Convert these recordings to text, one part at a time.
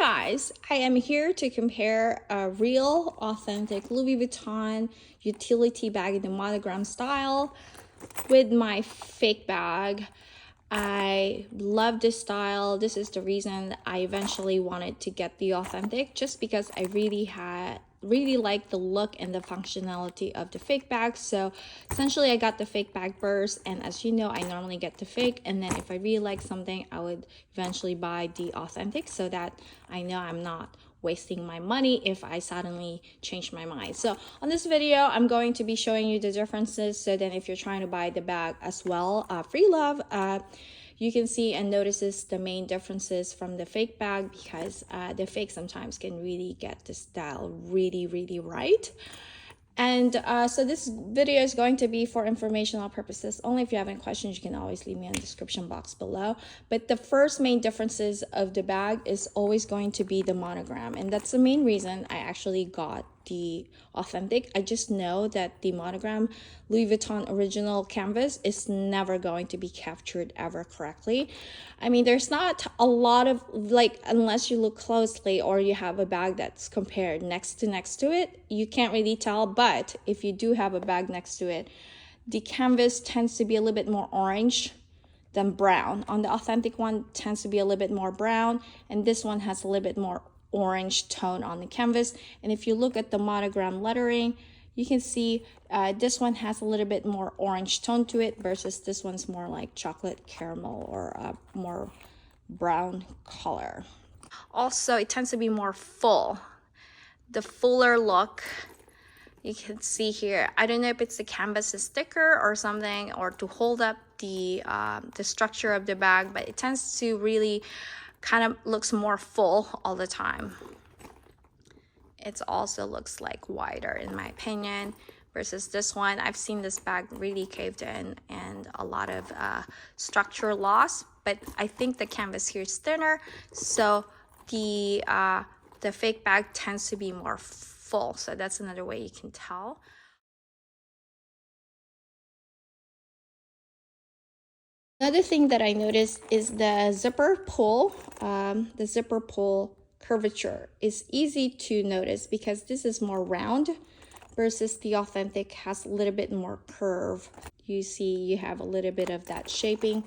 guys, I am here to compare a real authentic Louis Vuitton utility bag in the monogram style with my fake bag. I love this style. This is the reason I eventually wanted to get the authentic, just because I really like the look and the functionality of the fake bag. So essentially I got the fake bag first, and as you know, I normally get the fake, and then if I really like something, I would eventually buy the authentic, so that I know I'm not wasting my money if I suddenly change my mind. So on this video, I'm going to be showing you the differences, so then if you're trying to buy the bag as well, free love, you can see and notices the main differences from the fake bag, because the fake sometimes can really get the style really right. And so this video is going to be for informational purposes only. If you have any questions, you can always leave me in the description box below. But the first main differences of the bag is always going to be the monogram, and that's the main reason I actually got the authentic. I just know that the monogram Louis Vuitton original canvas is never going to be captured ever correctly. I mean, there's not a lot of, like, unless you look closely or you have a bag that's compared next to it, you can't really tell. But if you do have a bag next to it, the canvas tends to be a little bit more orange than brown. On the authentic one, tends to be a little bit more brown, and this one has a little bit more orange tone on the canvas. And if you look at the monogram lettering, you can see this one has a little bit more orange tone to it, versus this one's more like chocolate caramel or a more brown color. Also, it tends to be more full, the fuller look. You can see here, I don't know if it's the canvas is thicker or something, or to hold up the structure of the bag, but it tends to really kind of looks more full all the time. It also looks like wider in my opinion, versus this one. I've seen this bag really caved in and a lot of structure loss, but I think the canvas here is thinner, so the fake bag tends to be more full. So that's another way you can tell. Another thing that I noticed is the zipper pull. The zipper pull curvature is easy to notice because this is more round, versus the authentic has a little bit more curve. You see you have a little bit of that shaping.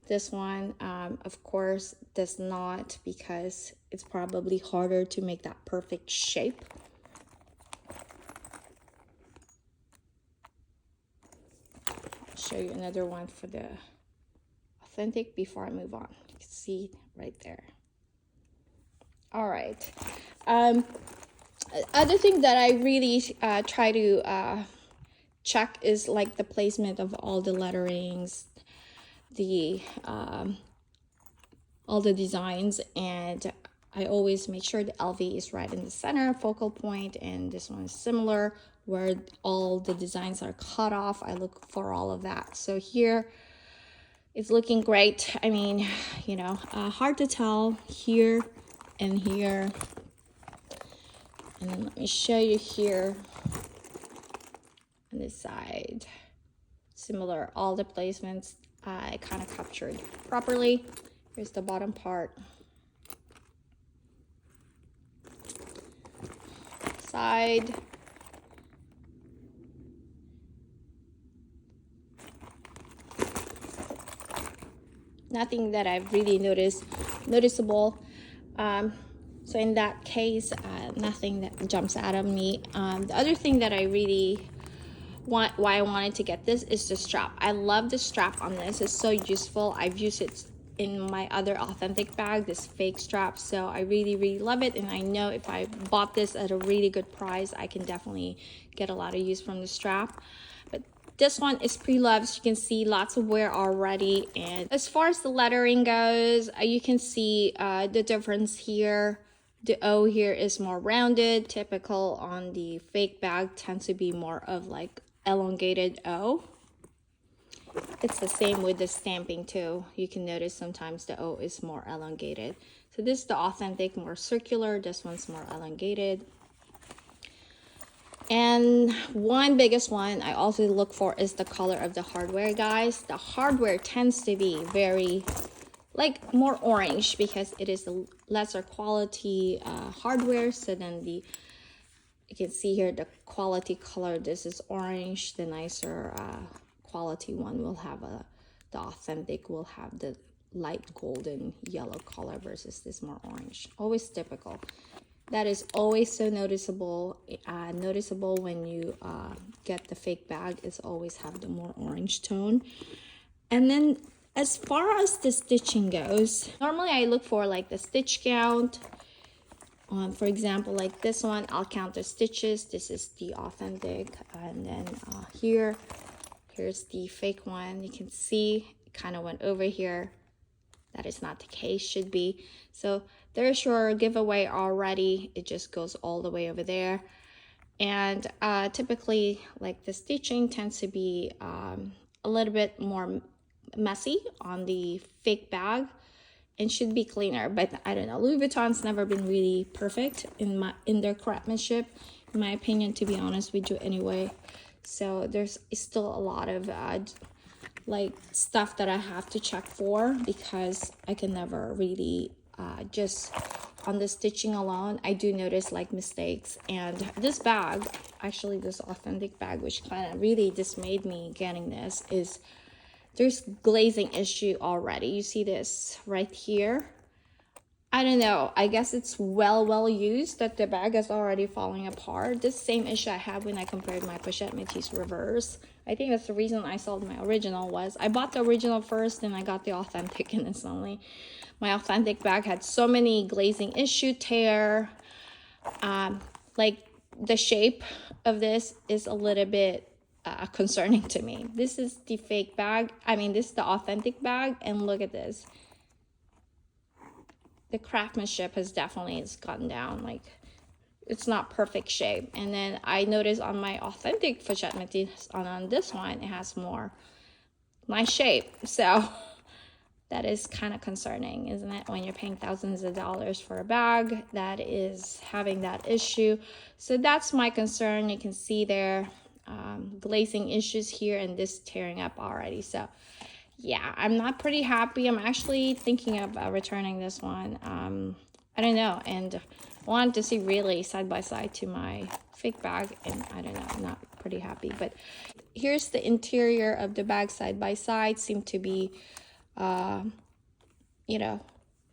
This one, of course, does not, because it's probably harder to make that perfect shape. I'll show you another one for the authentic before I move on. You can see right there. All right. Other thing that I really try to check is like the placement of all the letterings, the all the designs, and I always make sure the LV is right in the center focal point, and this one is similar, where all the designs are cut off. I look for all of that. So here it's looking great. I mean, you know, hard to tell here and here. And then let me show you here on this side. Similar, all the placements I kind of captured properly. Here's the bottom part. Side. Nothing that I've really noticeable. So in that case, nothing that jumps out of me. The other thing that I really why I wanted to get this is the strap. I love the strap on this. It's so useful. I've used it in my other authentic bag, this fake strap. So I really love it. And I know if I bought this at a really good price, I can definitely get a lot of use from the strap. But this one is pre-loved, so you can see lots of wear already. And as far as the lettering goes, you can see the difference here. The O here is more rounded. Typical on the fake bag tends to be more of like elongated O. It's the same with the stamping too. You can notice sometimes the O is more elongated. So this is the authentic, more circular. This one's more elongated. And one biggest one I also look for is the color of the hardware, guys. The hardware tends to be very like more orange because it is a lesser quality hardware. So then you can see here the quality color, this is orange. The nicer quality one will have the authentic will have the light golden yellow color versus this more orange. Always typical. That is always so noticeable. Noticeable when you get the fake bag, is always have the more orange tone. And then as far as the stitching goes, normally I look for like the stitch count. For example, like this one, I'll count the stitches. This is the authentic, and then here's the fake one. You can see it kind of went over here. That is not the case, should be. So there's your giveaway already. It just goes all the way over there. And typically, like the stitching tends to be a little bit more messy on the fake bag and should be cleaner. But I don't know, Louis Vuitton's never been really perfect in their craftsmanship, in my opinion, to be honest with you anyway. So there's still a lot of like stuff that I have to check for, because I can never really just on the stitching alone, I do notice like mistakes. And this bag, actually this authentic bag, which kind of really dismayed me getting this, is there's glazing issue already. You see this right here. I don't know, I guess it's well used that the bag is already falling apart. This same issue I had when I compared my Pochette Métis reverse. I think that's the reason I sold my original. Was I bought the original first, then I got the authentic, and instantly my authentic bag had so many glazing issue, tear. Like the shape of this is a little bit concerning to me. This is the fake bag. I mean, this is the authentic bag, and look at this. The craftsmanship has definitely gotten down. Like, it's not perfect shape. And then I noticed on my authentic Pochette Métis, on this one, it has more nice shape. So that is kind of concerning, isn't it? When you're paying thousands of dollars for a bag that is having that issue. So that's my concern. You can see there glazing issues here, and this tearing up already. So yeah, I'm not pretty happy. I'm actually thinking of returning this one. I don't know, and I wanted to see really side by side to my fake bag, and I don't know, I'm not pretty happy. But here's the interior of the bag side by side. Seem to be you know,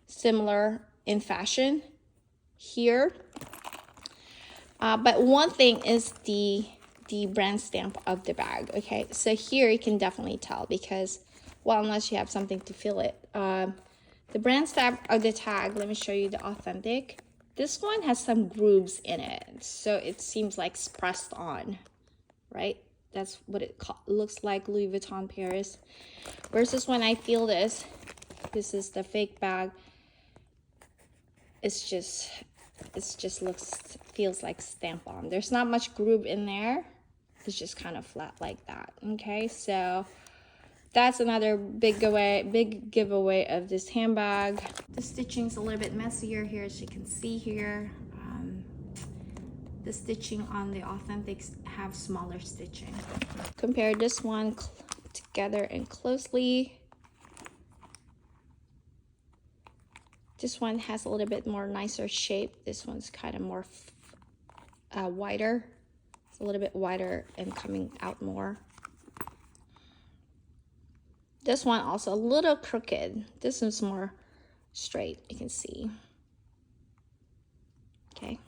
similar in fashion here. But one thing is the brand stamp of the bag. Okay, so here you can definitely tell, because, well, unless you have something to fill it. The brand stamp of the tag, let me show you the authentic. This one has some grooves in it, so it seems like it's pressed on, right? That's what it looks like, Louis Vuitton Paris. Versus when I feel this is the fake bag. It's just feels like stamp on. There's not much groove in there. It's just kind of flat like that. Okay, so that's another big giveaway of this handbag. The stitching's a little bit messier here, as you can see here. The stitching on the authentics have smaller stitching. Compare this one together and closely. This one has a little bit more nicer shape. This one's kind of more wider. It's a little bit wider and coming out more. This one also a little crooked. This one's more straight, you can see. Okay.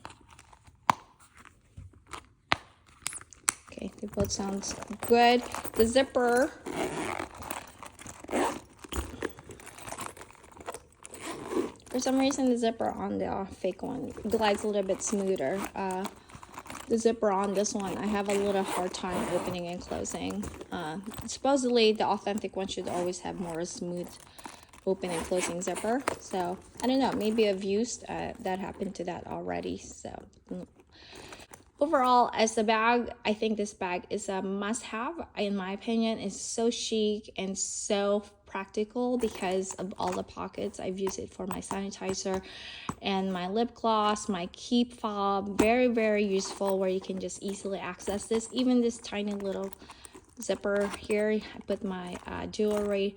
Okay, they both sound good. The zipper. For some reason, the zipper on the fake one glides a little bit smoother. The zipper on this one, I have a little hard time opening and closing. Supposedly, the authentic one should always have more smooth open and closing zipper. So, I don't know, maybe I've used that happened to that already. So, overall, as a bag, I think this bag is a must-have. In my opinion, it's so chic and so practical because of all the pockets. I've used it for my sanitizer and my lip gloss, my keep fob. Very useful, where you can just easily access this. Even this tiny little zipper here, I put my jewelry.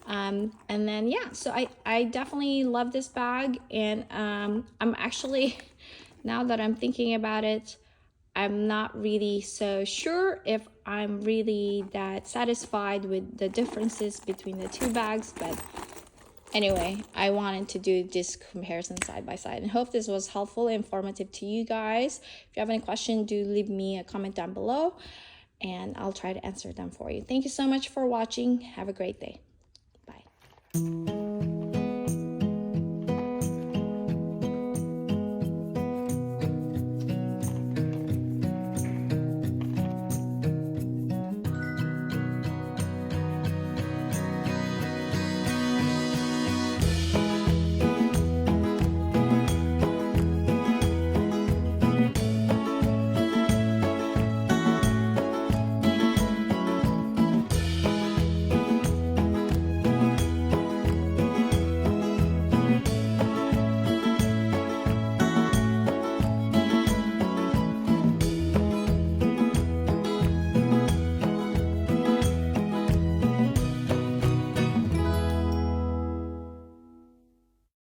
And then yeah, so I definitely love this bag, and I'm actually, now that I'm thinking about it, I'm not really so sure if I'm really that satisfied with the differences between the two bags, but anyway, I wanted to do this comparison side by side, and hope this was helpful, informative to you guys. If you have any questions, do leave me a comment down below, and I'll try to answer them for you. Thank you so much for watching. Have a great day. Bye.